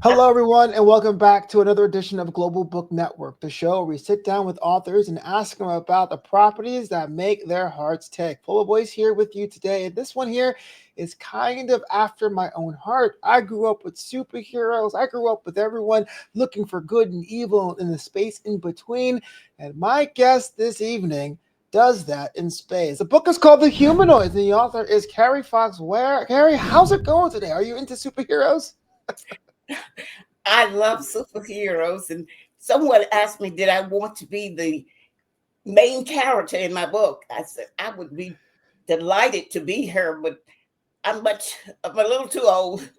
Hello, everyone, and welcome back to another edition of Global Book Network, the show where we sit down with authors and ask them about the properties that make their hearts tick. Full of Boyce here with you today. And this one here is kind of after my own heart. I grew up with superheroes, I grew up with everyone looking for good and evil in the space in between. And my guest this evening does that in space. The book is called The Humanoids, and the author is Carrie Foxx Ware. Carrie, how's it going today? Are you into superheroes? I love superheroes, and someone asked me, did I want to be the main character in my book? I said I would be delighted to be her, but I'm a little too old.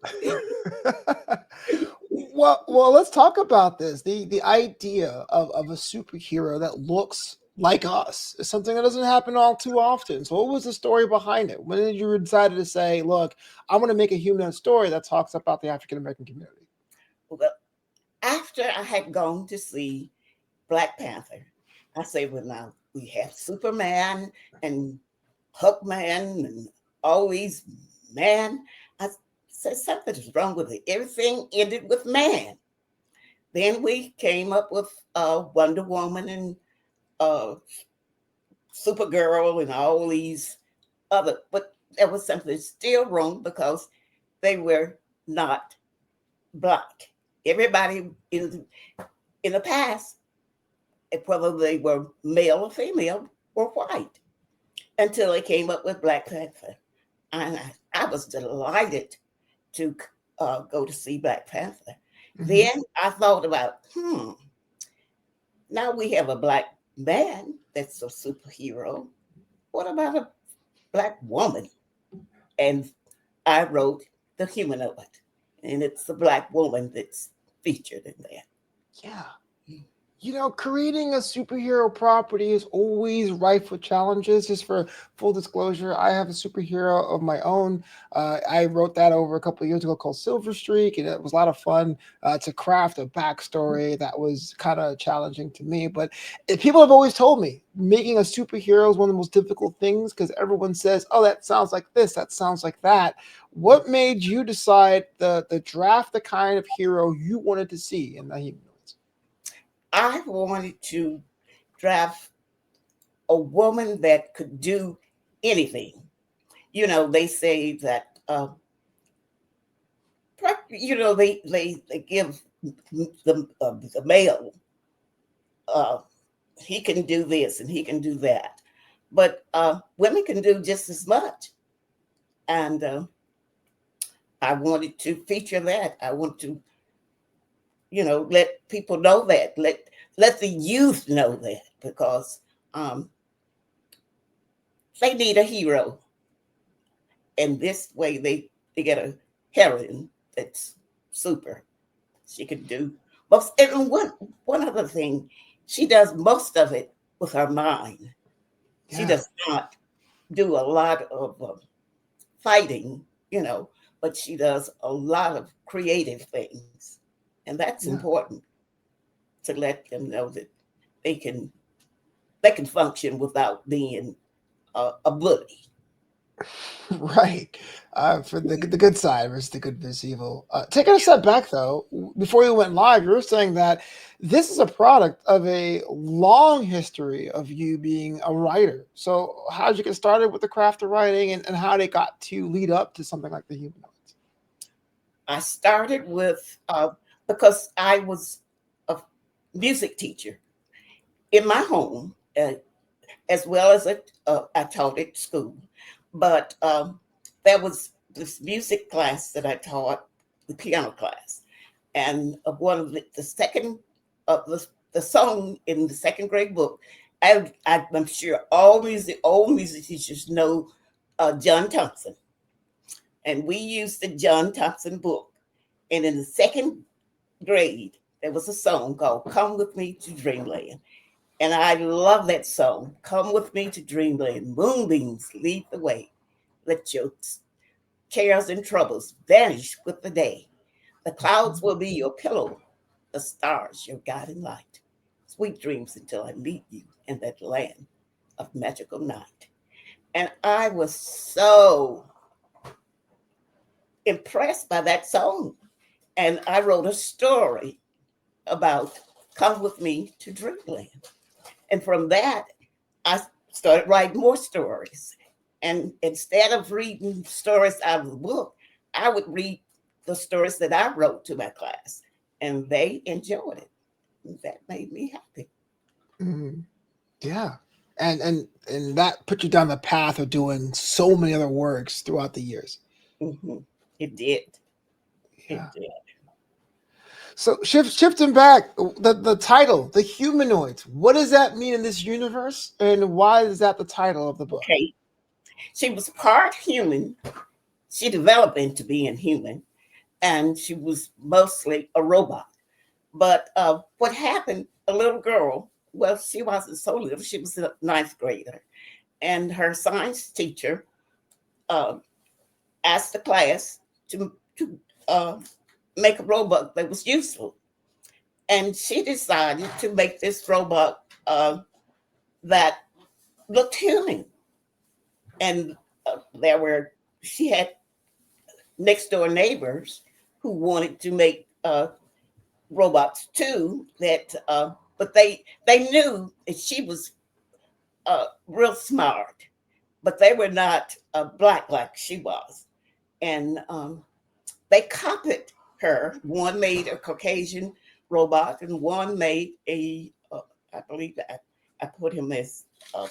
Well, let's talk about this. The idea of a superhero that looks like us is something that doesn't happen all too often. So, what was the story behind it? When did you decide to say, "Look, I want to make a humanoid story that talks about the African American community"? Well, after I had gone to see Black Panther, I say, well, now we have Superman and Hulkman and all these man. I said something's wrong with it. Everything ended with man. Then we came up with Wonder Woman and uh, Supergirl and all these but there was something still wrong because they were not black. Everybody in the past, whether they were male or female, were white until they came up with Black Panther, and I was delighted to go to see Black Panther. Mhm. Then I thought about, now we have a black man that's a superhero. What about a black woman? And I wrote The Humanoid, and it's the black woman that's featured in there. Yeah. Creating a superhero property is always rife with challenges. Just for full disclosure, I have a superhero of my own. I wrote that over a couple of years ago called Silver Streak, and it was a lot of fun to craft a backstory that was kind of challenging to me. But people have always told me making a superhero is one of the most difficult things because everyone says, "Oh, that sounds like this, that sounds like that." What made you decide the draft the kind of hero you wanted to see in the humanoids? I wanted to draft a woman that could do anything. They say that, they give the male, uh, he can do this and he can do that. But women can do just as much. And I wanted to feature that. I want to, let people know that. Let the youth know that because um, they need a hero. And this way they get a heroine that's super. She can do most. And one other thing, she does most of it with her mind. She Yeah. does not do a lot of fighting, but she does a lot of creative things, and that's Yeah. important to let them know that they can they can function without being a bully. Right. For the good side versus the good versus evil. Taking a step back though, before you went live, you were saying that this is a product of a long history of you being a writer. So how did you get started with the craft of writing, and how they got to lead up to something like the humanoids? I started with because I was a music teacher in my home, as well as I taught at school. But there was this music class that I taught, the piano class, and one of the second of the song in the second grade book. I'm sure old music teachers know John Thompson, and we used the John Thompson book. And in the second grade, there was a song called "Come with Me to Dreamland." And I love that song. Come with me to dreamland. Moonbeams lead the way. Let your cares and troubles vanish with the day. The clouds will be your pillow, the stars your guiding light. Sweet dreams until I meet you in that land of magical night. And I was so impressed by that song. And I wrote a story about Come With Me to Dreamland. And from that, I started writing more stories. And instead of reading stories out of the book, I would read the stories that I wrote to my class, and they enjoyed it. And that made me happy. Mhm. Yeah. And that put you down the path of doing so many other works throughout the years. Hmm. It did. Yeah. It did. So shifting back, the title, the humanoids. What does that mean in this universe, and why is that the title of the book? Okay. She was part human. She developed into being human, and she was mostly a robot. But what happened, a little girl, well, she wasn't so little, she was a ninth grader, and her science teacher uh, asked the class to uh, make a robot that was useful. And she decided to make this robot that looked human. And there were, she had next door neighbors who wanted to make robots too. But they knew that she was real smart, but they were not black like she was, and they copied her. One made a Caucasian robot, and one made I believe I put him as uh,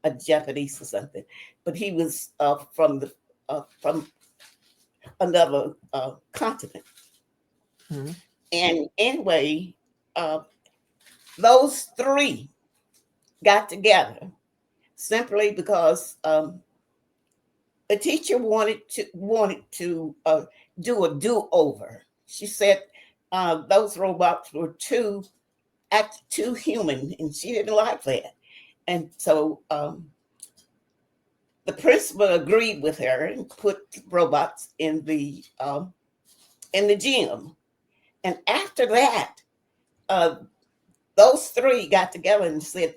a Japanese or something, but he was from another continent. Hmm. And anyway, uh, those three got together simply because the teacher wanted to do a do over. She said those robots were too human, and she didn't like that. And so the principal agreed with her and put robots in the gym. And after that, uh, those three got together and said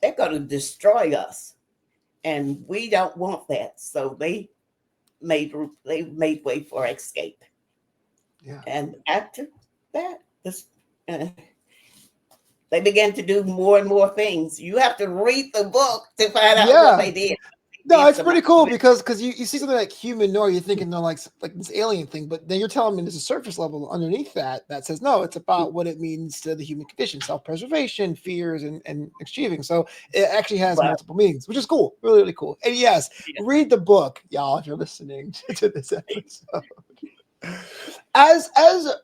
they're going to destroy us, and we don't want that. So made they made way for escape. Yeah. And after that, uh, they began to do more and more things. You have to read the book to find out what Yeah. they did. No, Did it's some pretty cool because you see something like humanoid, you're thinking they're like this alien thing, but then you're telling me there's a surface level underneath that says no, it's about what it means to the human condition, self-preservation, fears, and achieving. So it actually has but multiple meanings, which is cool, really, really cool. And yes, read the book, y'all, if you're listening to this episode. As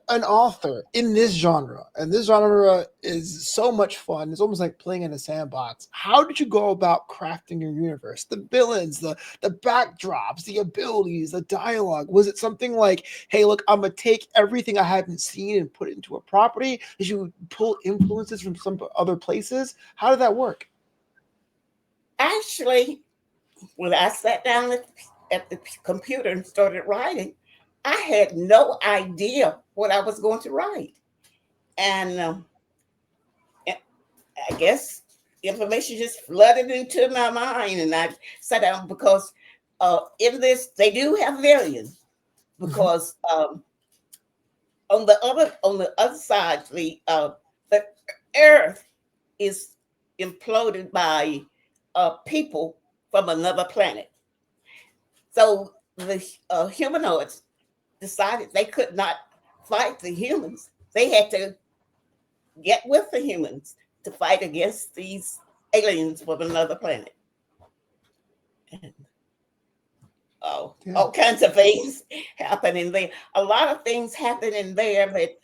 an author in this genre, and this genre is so much fun, it's almost like playing in a sandbox. How did you go about crafting your universe, the villains, the backdrops, the abilities, the dialogue? Was it something like, hey, look, I'm gonna take everything I haven't seen and put it into a property? Did you pull influences from some other places? How did that work? actually, when I sat down at the computer and started writing, I had no idea what I was going to write. And I guess information just flooded into my mind, and I sat down because in this they do have millions Hmm. because on the other side the Earth is imploded by people from another planet. So the humanoids decided they could not fight the humans. They had to get with the humans to fight against these aliens from another planet. And Yeah. all kinds of things happen in there. A lot of things happen in there that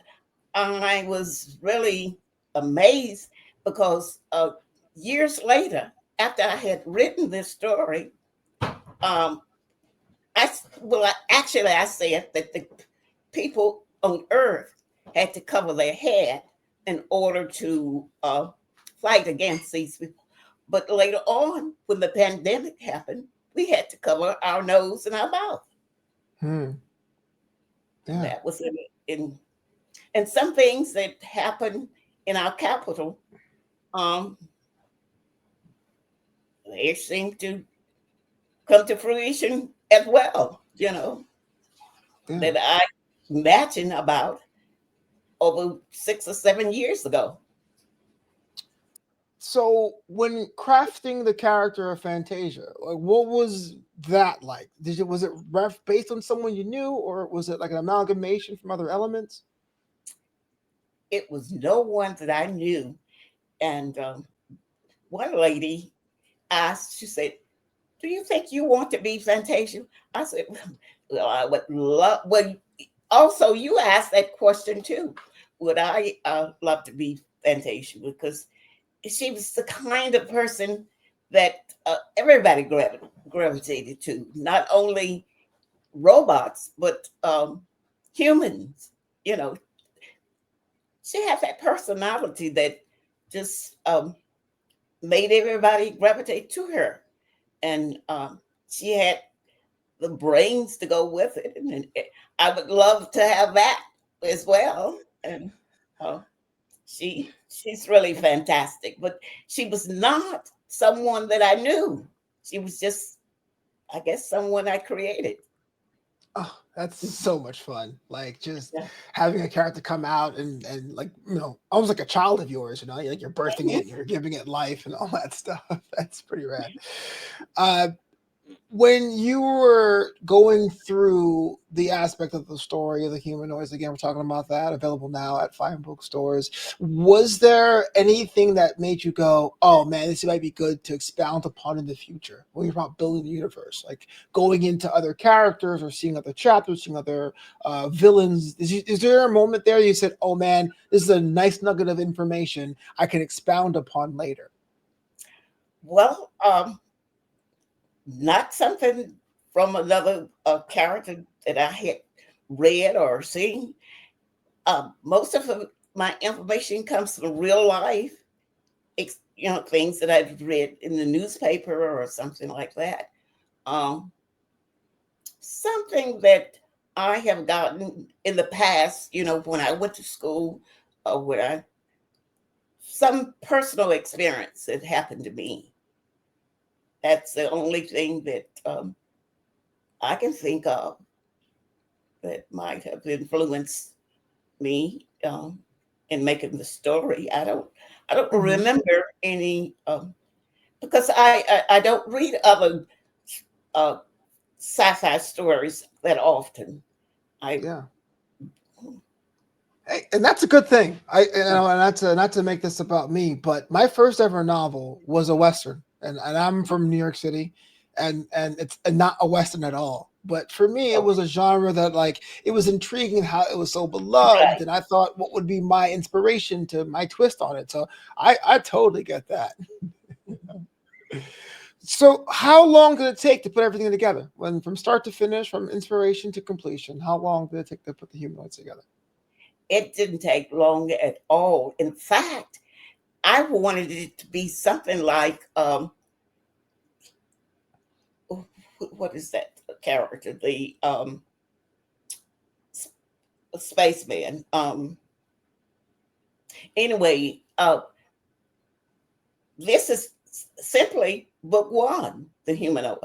I was really amazed because years later, after I had written this story, um, actually I said that the people on Earth had to cover their head in order to fight against these people. But later on, when the pandemic happened, we had to cover our nose and our mouth. Hmm. Yeah. That was in and some things that happen in our capital, um, they seem to come to fruition as well. You know Yeah. that I matching about over 6 or 7 years ago. So when crafting the character of Fantasia, like what was that like? Was it based on someone you knew, or was it like an amalgamation from other elements? It was no one that I knew. And one lady asked, she said, "Do you think you want to be Fantasia?" I said, "Well, I would love." Well, also, you asked that question too. Would I love to be Fantasia? Because she was the kind of person that everybody gravitated to, not only robots, but humans. You know, she had that personality that just made everybody gravitate to her. And she had the brains to go with it. And I would love to have that as well. And uh, she's really fantastic. But she was not someone that I knew. She was just, I guess, someone I created. Oh, that's so much fun. Like just Yeah. having a character come out and like, almost like a child of yours, like you're birthing Mhm. it, you're giving it life and all that stuff. That's pretty rad. Uh when you were going through the aspect of the story of the humanoids, again, we're talking about that, available now at fine bookstores. Was there anything that made you go, "Oh man, this might be good to expound upon in the future"? When you're about building the universe, like going into other characters or seeing other chapters, seeing other villains. Is there a moment there you said, "Oh man, this is a nice nugget of information I can expound upon later"? Well, not something from another character that I had read or seen. Most of my information comes from real life, things that I've read in the newspaper or something like that. Um, Something that I have gotten in the past, when I went to school, where some personal experience that happened to me. That's the only thing that I can think of that might have influenced me in making the story. I don't Mm-hmm. remember any because I don't read other uh, sci-fi stories that often. I Yeah. Hey, and that's a good thing. And not to make this about me, but my first ever novel was a western, and I'm from New York City, and it's not a western at all. But for me, it oh, was a genre that like it was intriguing how it was so beloved, right. and I thought what would be my inspiration to my twist on it. So I totally get that. So how long did it take to put everything together? When from start to finish, from inspiration to completion, how long did it take to put the humanoids together? It didn't take long at all. In fact, I wanted it to be something like what is that character? The spaceman. Anyway, this is simply book one, The Humanoid.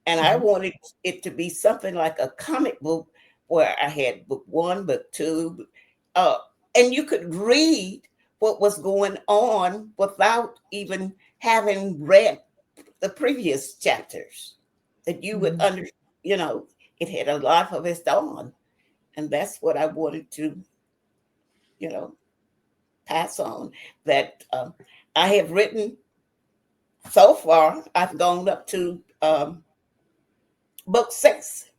And I Mhm. wanted it to be something like a comic book where I had book one, book two, uh, and you could read what was going on without even having read the previous chapters. That you would Mhm. you know, it had a life of its own, and that's what I wanted to, you know, pass on. That I have written so far. I've gone up to book six,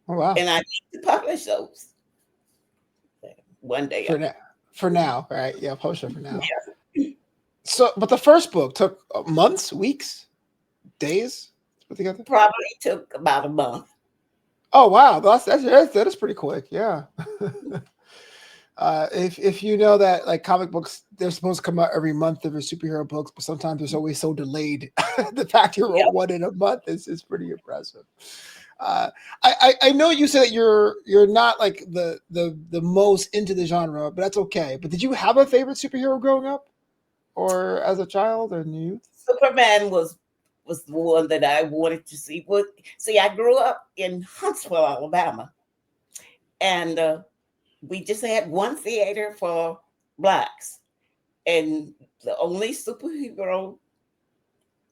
Oh wow. and I need to publish those one day. For now, for now, right? Yeah, publish it for now. Yeah, So, but the first book took months, weeks, days to put together. probably took about a month. Oh wow, that is pretty quick. Yeah. If you know that like comic books, they're supposed to come out every month. They're superhero books, but sometimes it's always so delayed. The fact you wrote Yep. one in a month is pretty impressive. Uh, I know you said that you're not like the most into the genre, but that's okay. But did you have a favorite superhero growing up, or as a child or in youth? Superman was the one that I wanted to see. See, I grew up in Huntsville, Alabama, and we just had one theater for blacks, and the only superhero,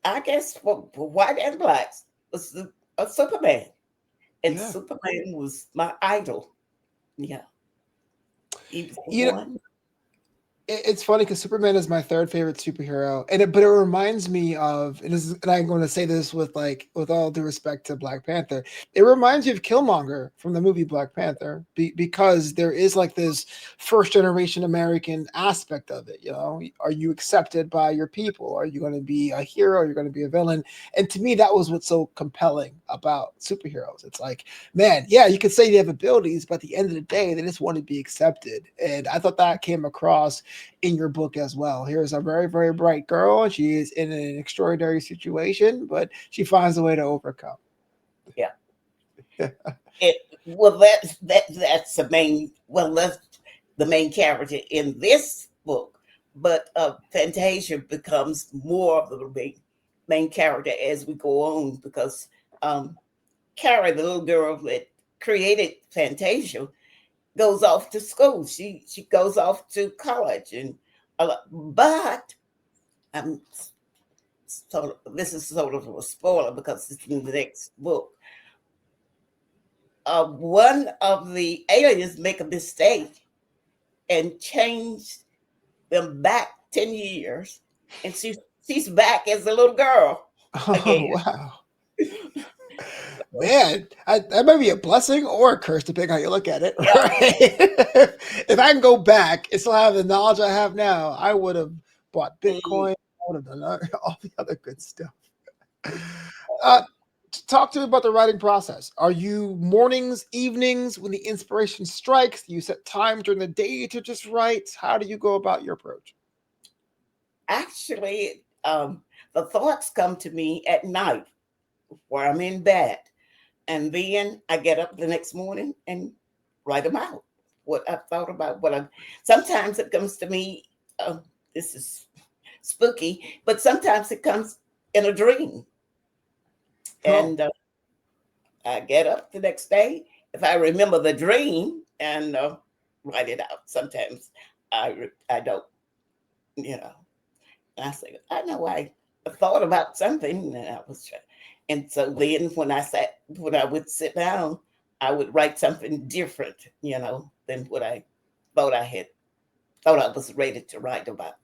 I guess, for white and blacks was a Superman, and Yeah. Superman was my idol. Yeah, he was the You know, one. it's funny because Superman is my third favorite superhero, but it reminds me of, and I'm going to say this with with all due respect to Black Panther, it reminds me of Killmonger from the movie Black Panther, because there is like this first generation American aspect of it. You know, are you accepted by your people? Are you going to be a hero? Are you going to be a villain? And to me, that was what's so compelling about superheroes. It's like, man, yeah, you could say they have abilities, but at the end of the day, they just want to be accepted. And I thought that came across in your book as well. Here's a very, very bright girl. She is in an extraordinary situation, but she finds a way to overcome. Yeah. It well that's the main well that's the main character in this book, but Fantasia becomes more of the main character as we go on because um, Carrie, the little girl that created Fantasia, goes off to school. She goes off to college, and but I'm sort of, this is sort of a spoiler because it's in the next book. One of the aliens make a mistake and change them back 10 years, and she's back as a little girl Oh, again. wow. Man, that might be a blessing or a curse, depending on how you look at it, Yeah. right? If I can go back and still have the knowledge I have now, I would have bought Mm. Bitcoin. I would have done all the other good stuff. Uh, Talk to me about the writing process. Are you mornings, evenings, when the inspiration strikes? Do you set time during the day to just write? How do you go about your approach? Actually, the thoughts come to me at night where I'm in bed, and then I get up the next morning and write them out. What I've thought about, what I sometimes it comes to me. Uh, this is spooky, but sometimes it comes in a dream, Oh, and I get up the next day. If I remember the dream and write it out. Sometimes I don't, you know. And I say I know I thought about something and I was trying. And so then when I would sit down, I would write something different, than what I thought I had thought I was ready to write about.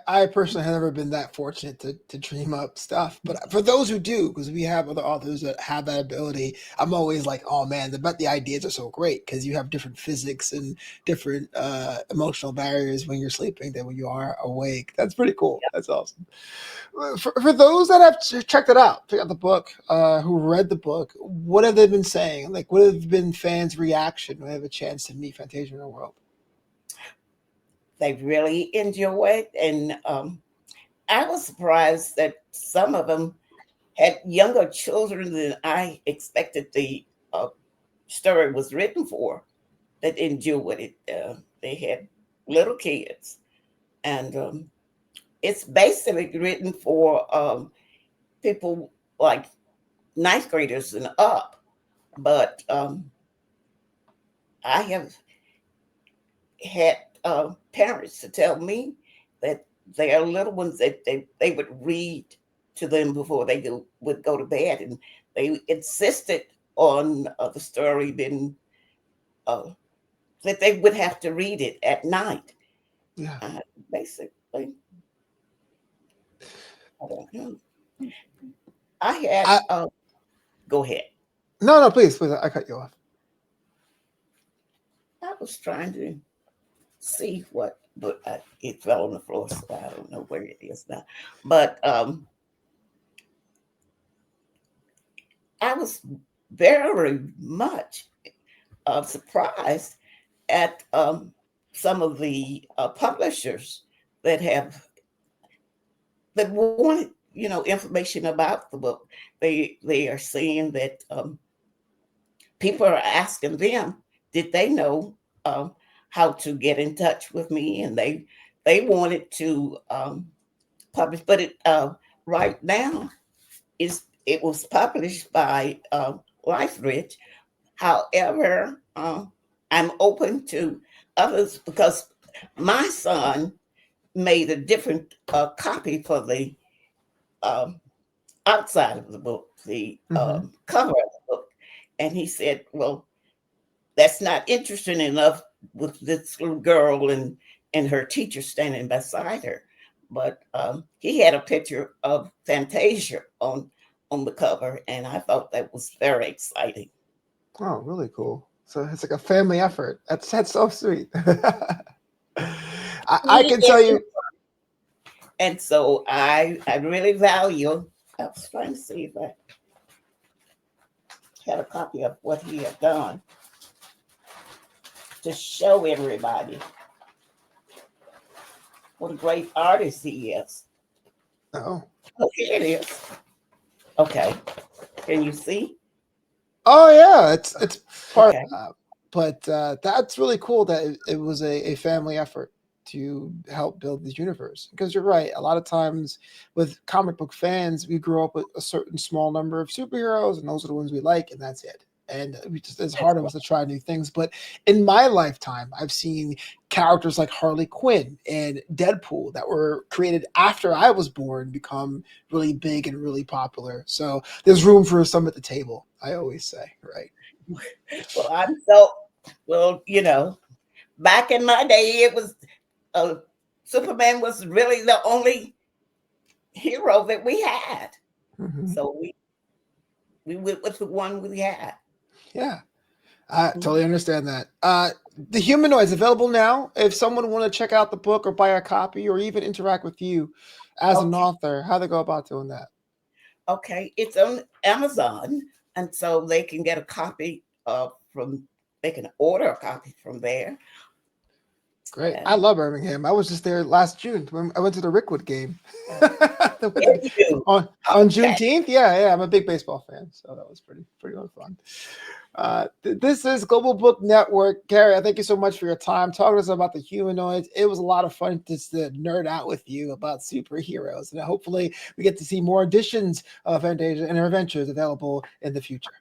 I personally have never been that fortunate to dream up stuff, but for those who do, because we have other authors that have that ability, I'm always like, oh man, the ideas are so great because you have different physics and different emotional barriers when you're sleeping than when you are awake. That's pretty cool. That's awesome. For those that have checked it out, checked out the book, who read the book, what have they been saying? Like, what have been fans' reaction when they have a chance to meet Fantasia in the world? They really enjoy it, and I was surprised that some of them had younger children than I expected the story was written for that enjoyed it. They had little kids, and it's basically written for people like ninth graders and up. But I have had parents to tell me that they are little ones that they would read to them before would go to bed, and they insisted on the story being uh, that they would have to read it at night. Yeah. Uh, Basically, I don't know. I had I, go ahead. no, no, please, please, I cut you off. I was trying to see but it fell on the floor, so I don't know where it is now. But I was very much surprised at some of the publishers that have that wanted information about the book. They are saying that people are asking them, did they know how to get in touch with me, and they wanted to publish, but it right now it was published by Life Rich. However, I'm open to others because my son made a different copy for the um, outside of the book, the Hmm. cover of the book. And he said, well, that's not interesting enough with this little girl and her teacher standing beside her. But he had a picture of Fantasia on the cover, and I thought that was very exciting. Oh, really cool. So it's like a family effort. That's so sweet. I He can tell is, you. and so I really value. I was trying to see if I had a copy of what he had done to show everybody what a great artist he is. Oh, Oh, here it is. Okay, can you see? oh yeah, it's part. Okay. But that's really cool that it was a family effort to help build this universe. Because you're right, a lot of times with comic book fans, we grow up with a certain small number of superheroes, and those are the ones we like, and that's it. And we just it's That's hard of right. us to try new things. But in my lifetime, I've seen characters like Harley Quinn and Deadpool that were created after I was born become really big and really popular. So there's room for some at the table. I always say, right? Well, I'm so well. Back in my day, it was uh, Superman was really the only hero that we had. Hmm. So we went with the one we had. Yeah. I Mhm. totally understand that. The Humanoids available now. If someone want to check out the book or buy a copy or even interact with you as an Okay, author, how they go about doing that? okay, it's on Amazon, and so they can get a copy from. They can order a copy from there. Great. I And love Birmingham. I was just there last June when I went to the Rickwood game. there you do. On Okay. Juneteenth. Yeah, yeah. I'm a big baseball fan, so that was pretty fun. This is Global Book Network. Carrie, I thank you so much for your time talking to us about the humanoids. It was a lot of fun just to nerd out with you about superheroes, and hopefully we get to see more editions of Fantasia and her adventures available in the future.